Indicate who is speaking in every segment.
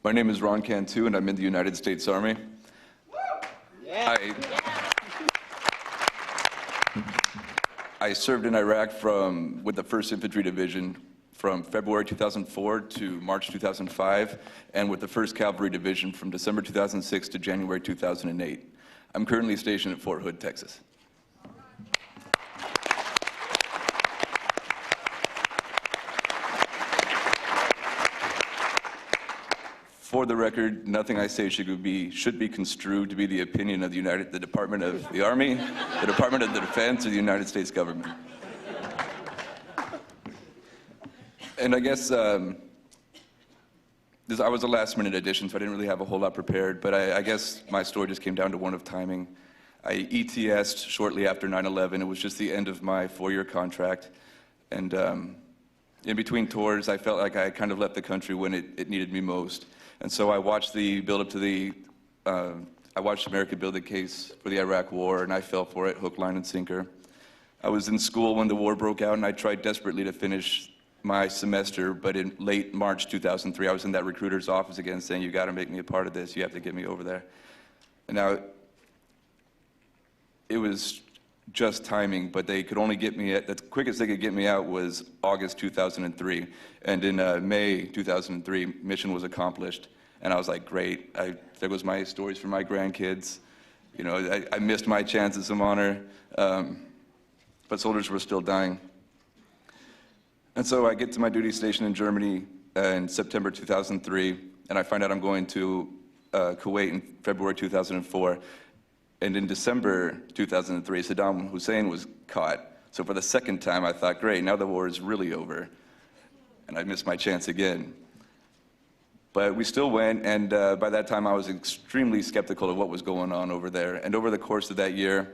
Speaker 1: My name is Ron Cantu, and I'm in the United States Army. I served in Iraq with the 1st Infantry Division from February 2004 to March 2005, and with the 1st Cavalry Division from December 2006 to January 2008. I'm currently stationed at Fort Hood, Texas. For the record, nothing I say should be construed to be the opinion of the Department of the Army, the Department of the Defense, or the United States government. And I guess I was a last-minute addition, so I didn't really have a whole lot prepared, but I guess my story just came down to one of timing. I ETS'd shortly after 9/11. It was just the end of my 4-year contract, and in between tours, I felt like I kind of left the country when it needed me most. And so I watched the build-up to I watched America build the case for the Iraq War, and I fell for it, hook, line, and sinker. I was in school when the war broke out, and I tried desperately to finish my semester, but in late March 2003, I was in that recruiter's office again saying, "You got to make me a part of this. You have to get me over there." And now, it was just timing, but they could only get me the quickest they could get me out was August 2003. And in May 2003, mission was accomplished. And I was like, great, there goes my stories for my grandkids. You know, I missed my chance at some honor, but soldiers were still dying. And so I get to my duty station in Germany in September 2003, and I find out I'm going to Kuwait in February 2004. And in December 2003, Saddam Hussein was caught. So for the second time, I thought, great, now the war is really over. And I missed my chance again. But we still went, and by that time, I was extremely skeptical of what was going on over there. And over the course of that year,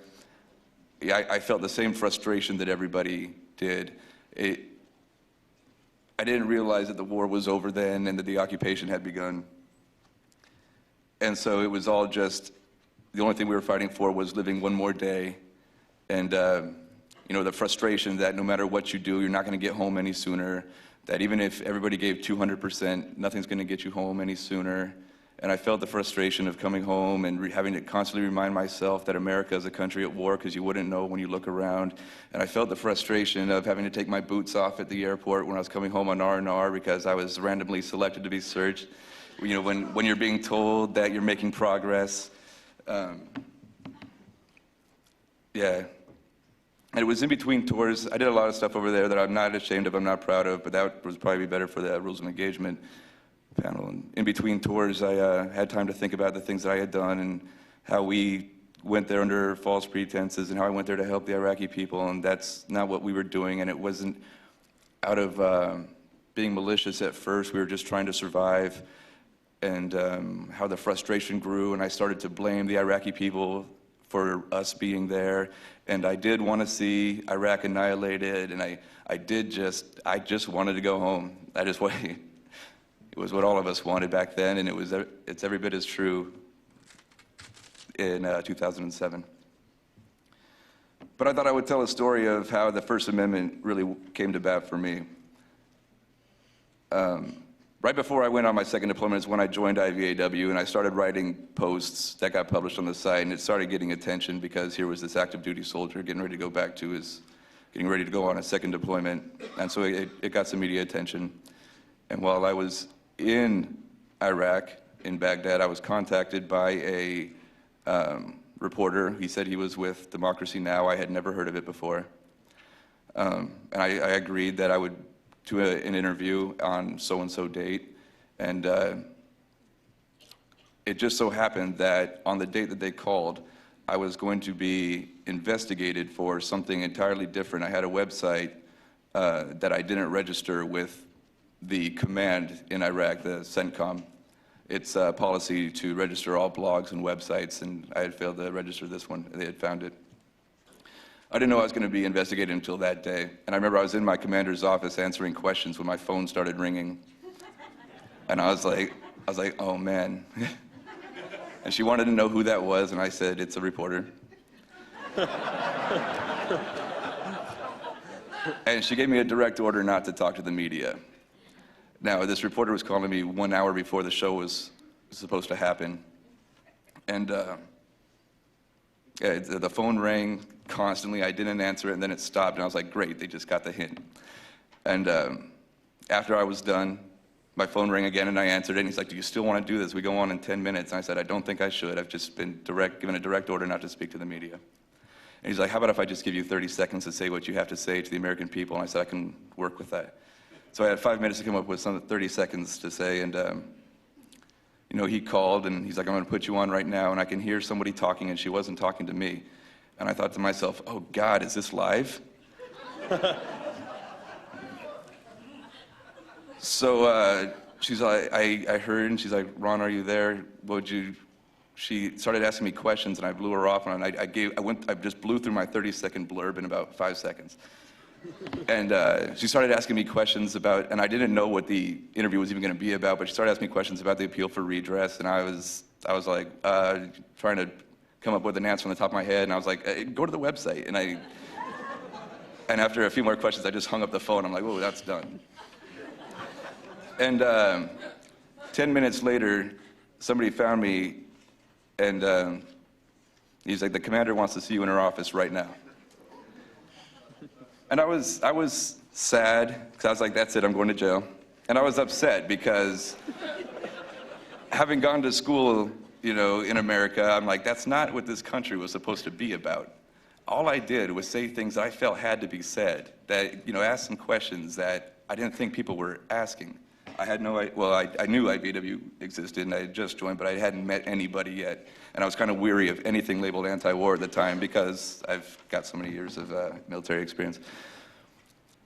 Speaker 1: I felt the same frustration that everybody did. I didn't realize that the war was over then and that the occupation had begun. And so it was all just, the only thing we were fighting for was living one more day. And you know, the frustration that no matter what you do, you're not going to get home any sooner. That even if everybody gave 200%, nothing's going to get you home any sooner. And I felt the frustration of coming home and having to constantly remind myself that America is a country at war, because you wouldn't know when you look around. And I felt the frustration of having to take my boots off at the airport when I was coming home on R&R because I was randomly selected to be searched. You know, when you're being told that you're making progress. Yeah. And it was in between tours. I did a lot of stuff over there that I'm not ashamed of, I'm not proud of, but that was probably better for the rules of engagement panel. And in between tours, I had time to think about the things that I had done and how we went there under false pretenses and how I went there to help the Iraqi people, and that's not what we were doing, and it wasn't out of being malicious at first. We were just trying to survive, and how the frustration grew, and I started to blame the Iraqi people for us being there, and I did want to see Iraq annihilated, and I just wanted to go home. That is what it was what all of us wanted back then, and it's every bit as true in 2007. But I thought I would tell a story of how the First Amendment really came to bat for me. Right before I went on my second deployment is when I joined IVAW, and I started writing posts that got published on the site, and it started getting attention because here was this active duty soldier getting ready to go on a second deployment, and so it got some media attention. And while I was in Iraq, in Baghdad, I was contacted by a reporter. He said he was with Democracy Now! I had never heard of it before. And I agreed that I would do an interview on so-and-so date, and it just so happened that on the date that they called, I was going to be investigated for something entirely different. I had a website that I didn't register with the command in Iraq, the CENTCOM. It's a policy to register all blogs and websites, and I had failed to register this one. They had found it. I didn't know I was going to be investigated until that day. And I remember I was in my commander's office answering questions when my phone started ringing. And I was like, oh man. And she wanted to know who that was, and I said, it's a reporter. And she gave me a direct order not to talk to the media. Now, this reporter was calling me 1 hour before the show was supposed to happen. And yeah, the phone rang constantly. I didn't answer it, and then it stopped. And I was like, great, they just got the hint. And after I was done, my phone rang again, and I answered it. And he's like, do you still want to do this? We go on in 10 minutes. And I said, I don't think I should. I've just been given a direct order not to speak to the media. And he's like, how about if I just give you 30 seconds to say what you have to say to the American people? And I said, I can work with that. So I had 5 minutes to come up with some 30 seconds to say. And you know, he called, and he's like, I'm going to put you on right now. And I can hear somebody talking, and she wasn't talking to me. And I thought to myself, oh, God, is this live? So she's like, I heard, and she's like, Ron, are you there? She started asking me questions, and I blew her off, and I just blew through my 30-second blurb in about 5 seconds. And she started asking me questions about, and I didn't know what the interview was even going to be about, but she started asking me questions about the appeal for redress, and I was like trying to come up with an answer on the top of my head, and I was like, go to the website, and after a few more questions, I just hung up the phone. I'm like, whoa, that's done. And 10 minutes later, somebody found me, and he's like, the commander wants to see you in her office right now. And I was sad, because I was like, that's it, I'm going to jail. And I was upset, because having gone to school, you know, in America, I'm like, that's not what this country was supposed to be about. All I did was say things I felt had to be said, that, you know, ask some questions that I didn't think people were asking. I knew IVAW existed, and I had just joined, but I hadn't met anybody yet. And I was kind of weary of anything labeled anti-war at the time, because I've got so many years of military experience.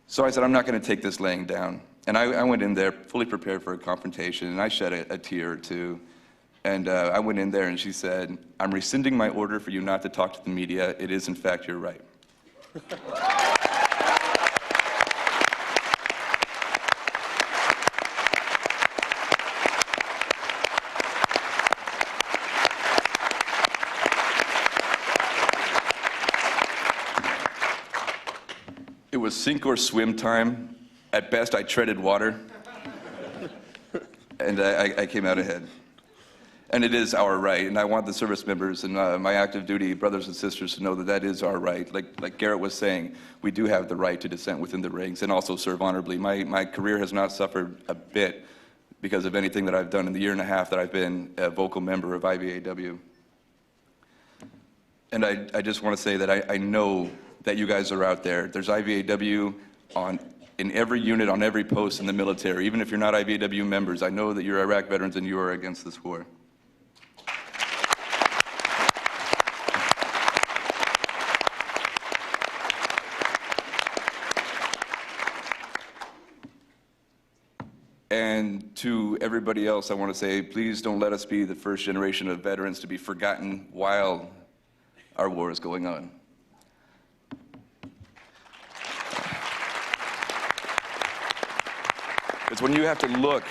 Speaker 1: So I said, I'm not going to take this laying down. And I went in there fully prepared for a confrontation, and I shed a tear or two. And I went in there, and she said, I'm rescinding my order for you not to talk to the media. It is, in fact, your right. It was sink or swim time. At best, I treaded water. And I came out ahead. And it is our right, and I want the service members and my active duty brothers and sisters to know that that is our right. Like Garrett was saying, we do have the right to dissent within the ranks and also serve honorably. My career has not suffered a bit because of anything that I've done in the year and a half that I've been a vocal member of IVAW. And I just want to say that I know that you guys are out there. There's IVAW in every unit, on every post in the military. Even if you're not IVAW members, I know that you're Iraq veterans and you are against this war. And to everybody else, I want to say, please don't let us be the first generation of veterans to be forgotten while our war is going on. It's when you have to look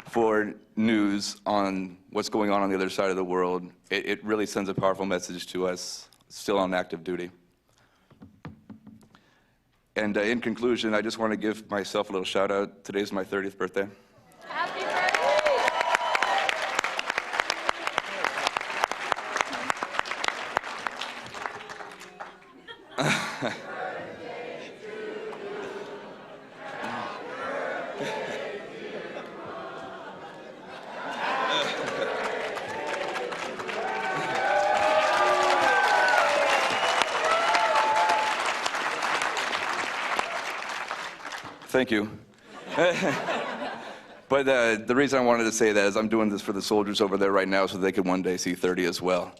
Speaker 1: for news on what's going on the other side of the world, it really sends a powerful message to us still on active duty. And in conclusion, I just want to give myself a little shout out. Today's my 30th birthday.
Speaker 2: Happy birthday!
Speaker 1: Thank you. But the reason I wanted to say that is I'm doing this for the soldiers over there right now so they can one day see 30 as well.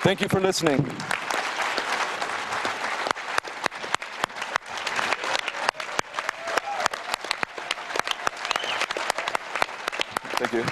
Speaker 1: Thank you for listening. Thank you.